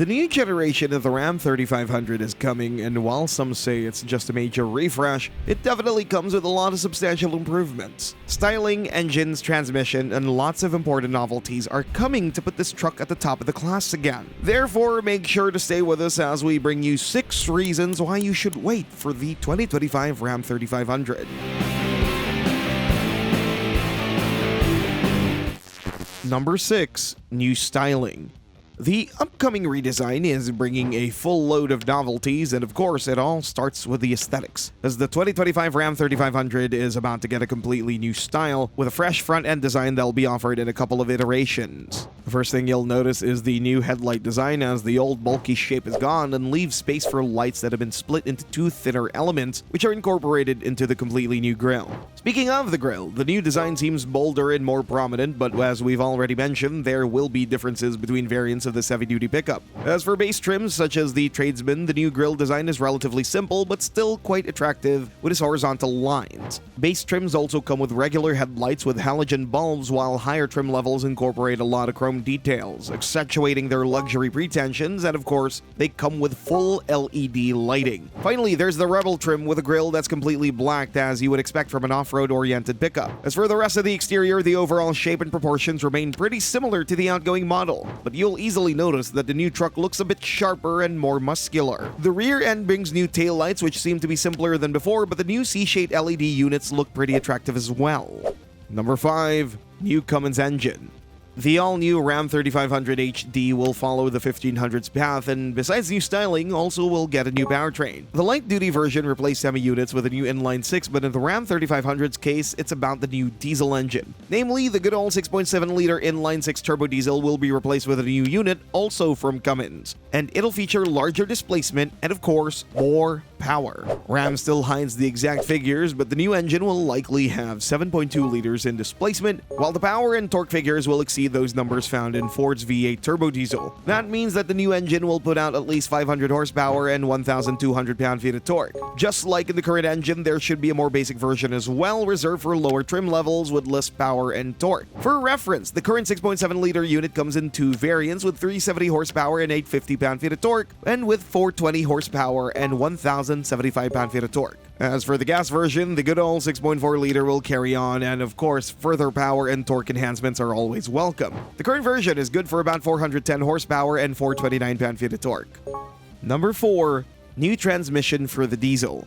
The new generation of the Ram 3500 is coming, and while some say it's just a major refresh, it definitely comes with a lot of substantial improvements. Styling, engines, transmission, and lots of important novelties are coming to put this truck at the top of the class again. Therefore, make sure to stay with us as we bring you 6 reasons why you should wait for the 2025 Ram 3500. Number 6. New styling. The upcoming redesign is bringing a full load of novelties, and of course, it all starts with the aesthetics, as the 2025 Ram 3500 is about to get a completely new style with a fresh front-end design that'll be offered in a couple of iterations. The first thing you'll notice is the new headlight design, as the old bulky shape is gone and leaves space for lights that have been split into 2 thinner elements, which are incorporated into the completely new grille. Speaking of the grille, the new design seems bolder and more prominent, but as we've already mentioned, there will be differences between variants of this heavy-duty pickup. As for base trims such as the Tradesman, the new grille design is relatively simple but still quite attractive with its horizontal lines. Base trims also come with regular headlights with halogen bulbs, while higher trim levels incorporate a lot of chrome details, accentuating their luxury pretensions, and of course, they come with full LED lighting. Finally, there's the Rebel trim with a grille that's completely blacked, as you would expect from an off-road oriented pickup. As for the rest of the exterior, the overall shape and proportions remain pretty similar to the outgoing model, but you'll easily notice that the new truck looks a bit sharper and more muscular. The rear end brings new taillights, which seem to be simpler than before, but the new C-shaped LED units look pretty attractive as well. Number 5. New Cummins Engine. The all-new Ram 3500 HD will follow the 1500's path, and besides new styling, also will get a new powertrain. The light-duty version replaced semi-units with a new inline-6, but in the Ram 3500's case, it's about the new diesel engine. Namely, the good old 6.7-liter inline-6 turbo diesel will be replaced with a new unit, also from Cummins. And it'll feature larger displacement and, of course, more power. Ram still hides the exact figures, but the new engine will likely have 7.2 liters in displacement, while the power and torque figures will exceed those numbers found in Ford's V8 turbo diesel. That means that the new engine will put out at least 500 horsepower and 1,200 pound-feet of torque. Just like in the current engine, there should be a more basic version as well, reserved for lower trim levels with less power and torque. For reference, the current 6.7-liter unit comes in 2 variants with 370 horsepower and 850 pound-feet of torque, and with 420 horsepower and 1,075 pound-feet of torque. As for the gas version, the good old 6.4-liter will carry on, and of course, further power and torque enhancements are always welcome. The current version is good for about 410 horsepower and 429 pound-feet of torque. Number 4. New transmission for the diesel.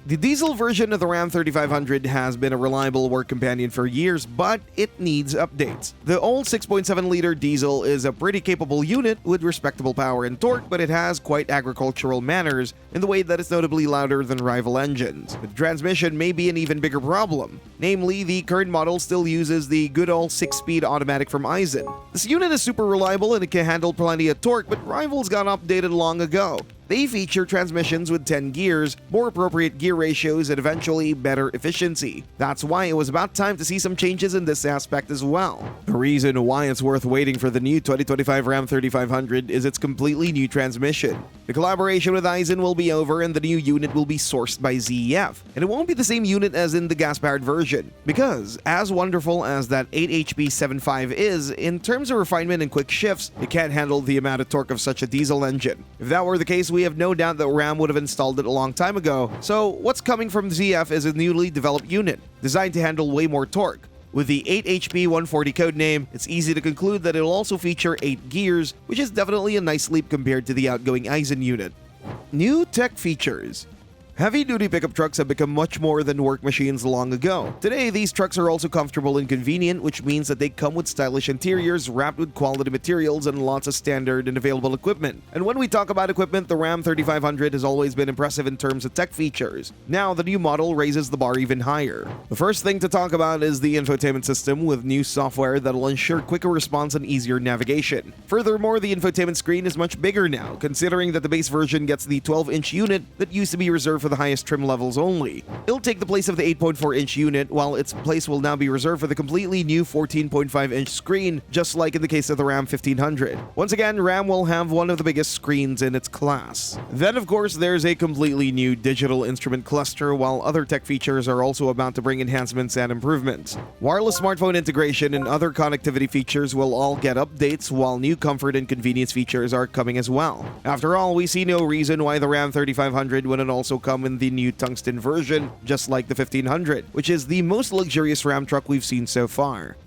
The diesel version of the Ram 3500 has been a reliable work companion for years, but it needs updates. The old 6.7-liter diesel is a pretty capable unit with respectable power and torque, but it has quite agricultural manners in the way that it's notably louder than rival engines. The transmission may be an even bigger problem. Namely, the current model still uses the good old 6-speed automatic from Eisen. This unit is super reliable and it can handle plenty of torque, but rivals got updated long ago. They feature transmissions with 10 gears, more appropriate gear ratios, and eventually better efficiency. That's why it was about time to see some changes in this aspect as well. The reason why it's worth waiting for the new 2025 Ram 3500 is its completely new transmission. The collaboration with Eisen will be over and the new unit will be sourced by ZEF. And it won't be the same unit as in the gas-powered version, because as wonderful as that 8HP 7.5 is, in terms of refinement and quick shifts, it can't handle the amount of torque of such a diesel engine. If that were the case, we have no doubt that Ram would have installed it a long time ago. So what's coming from ZF is a newly developed unit, designed to handle way more torque. With the 8HP 140 codename, it's easy to conclude that it'll also feature 8 gears, which is definitely a nice leap compared to the outgoing Eisen unit. New tech features. Heavy-duty pickup trucks have become much more than work machines long ago. Today, these trucks are also comfortable and convenient, which means that they come with stylish interiors wrapped with quality materials and lots of standard and available equipment. And when we talk about equipment, the Ram 3500 has always been impressive in terms of tech features. Now, the new model raises the bar even higher. The first thing to talk about is the infotainment system with new software that'll ensure quicker response and easier navigation. Furthermore, the infotainment screen is much bigger now, considering that the base version gets the 12-inch unit that used to be reserved for the highest trim levels only. It'll take the place of the 8.4-inch unit, while its place will now be reserved for the completely new 14.5-inch screen, just like in the case of the Ram 1500. Once again, Ram will have one of the biggest screens in its class. Then, of course, there's a completely new digital instrument cluster, while other tech features are also about to bring enhancements and improvements. Wireless smartphone integration and other connectivity features will all get updates, while new comfort and convenience features are coming as well. After all, we see no reason why the Ram 3500 wouldn't also come in the new tungsten version, just like the 1500, which is the most luxurious Ram truck we've seen so far.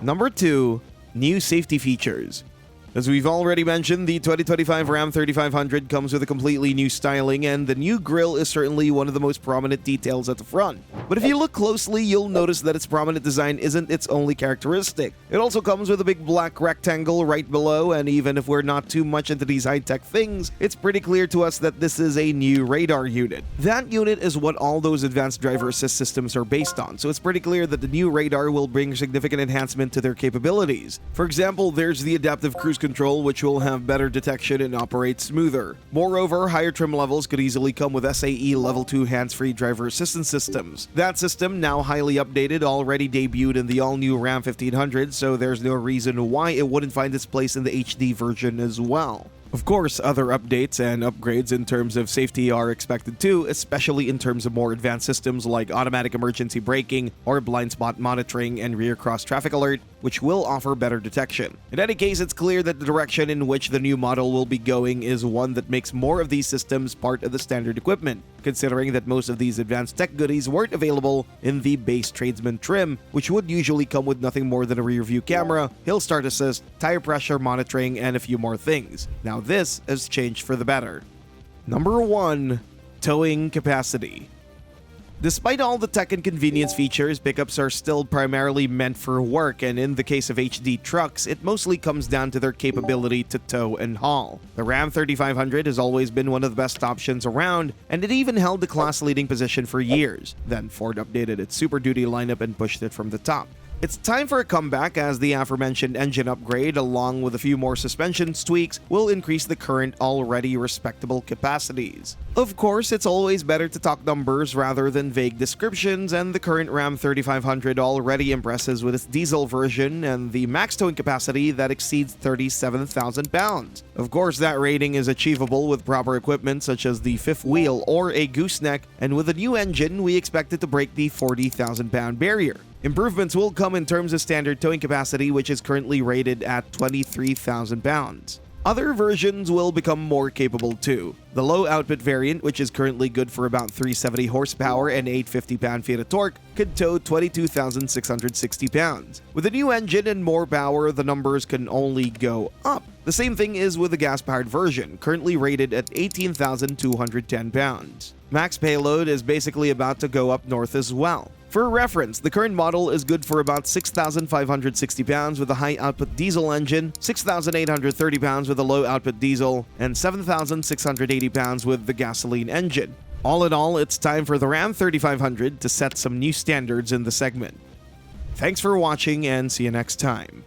Number 2. New safety features. As we've already mentioned, the 2025 Ram 3500 comes with a completely new styling, and the new grille is certainly one of the most prominent details at the front. But if you look closely, you'll notice that its prominent design isn't its only characteristic. It also comes with a big black rectangle right below, and even if we're not too much into these high-tech things, it's pretty clear to us that this is a new radar unit. That unit is what all those advanced driver assist systems are based on, so it's pretty clear that the new radar will bring significant enhancement to their capabilities. For example, there's the adaptive cruise control, which will have better detection and operate smoother. Moreover, higher trim levels could easily come with SAE Level 2 hands-free driver assistance systems. That system, now highly updated, already debuted in the all-new Ram 1500, so there's no reason why it wouldn't find its place in the HD version as well. Of course, other updates and upgrades in terms of safety are expected too, especially in terms of more advanced systems like automatic emergency braking or blind spot monitoring and rear cross traffic alert, which will offer better detection. In any case, it's clear that the direction in which the new model will be going is one that makes more of these systems part of the standard equipment, considering that most of these advanced tech goodies weren't available in the base tradesman trim, which would usually come with nothing more than a rear view camera, hill start assist, tire pressure monitoring, and a few more things. Now this has changed for the better. Number 1. Towing capacity. Despite all the tech and convenience features, pickups are still primarily meant for work, and in the case of HD trucks, it mostly comes down to their capability to tow and haul. The Ram 3500 has always been one of the best options around, and it even held the class-leading position for years. Then Ford updated its Super Duty lineup and pushed it from the top. It's time for a comeback, as the aforementioned engine upgrade, along with a few more suspension tweaks, will increase the current already respectable capacities. Of course, it's always better to talk numbers rather than vague descriptions, and the current Ram 3500 already impresses with its diesel version and the max towing capacity that exceeds 37,000 pounds. Of course, that rating is achievable with proper equipment such as the fifth wheel or a gooseneck, and with a new engine, we expect it to break the 40,000 pound barrier. Improvements will come in terms of standard towing capacity, which is currently rated at 23,000 pounds. Other versions will become more capable too. The low output variant, which is currently good for about 370 horsepower and 850 pound-feet of torque, could tow 22,660 pounds. With a new engine and more power, the numbers can only go up. The same thing is with the gas-powered version, currently rated at 18,210 pounds. Max payload is basically about to go up north as well. For reference, the current model is good for about 6,560 pounds with a high-output diesel engine, 6,830 pounds with a low-output diesel, and 7,680 pounds with the gasoline engine. All in all, it's time for the Ram 3500 to set some new standards in the segment. Thanks for watching, and see you next time.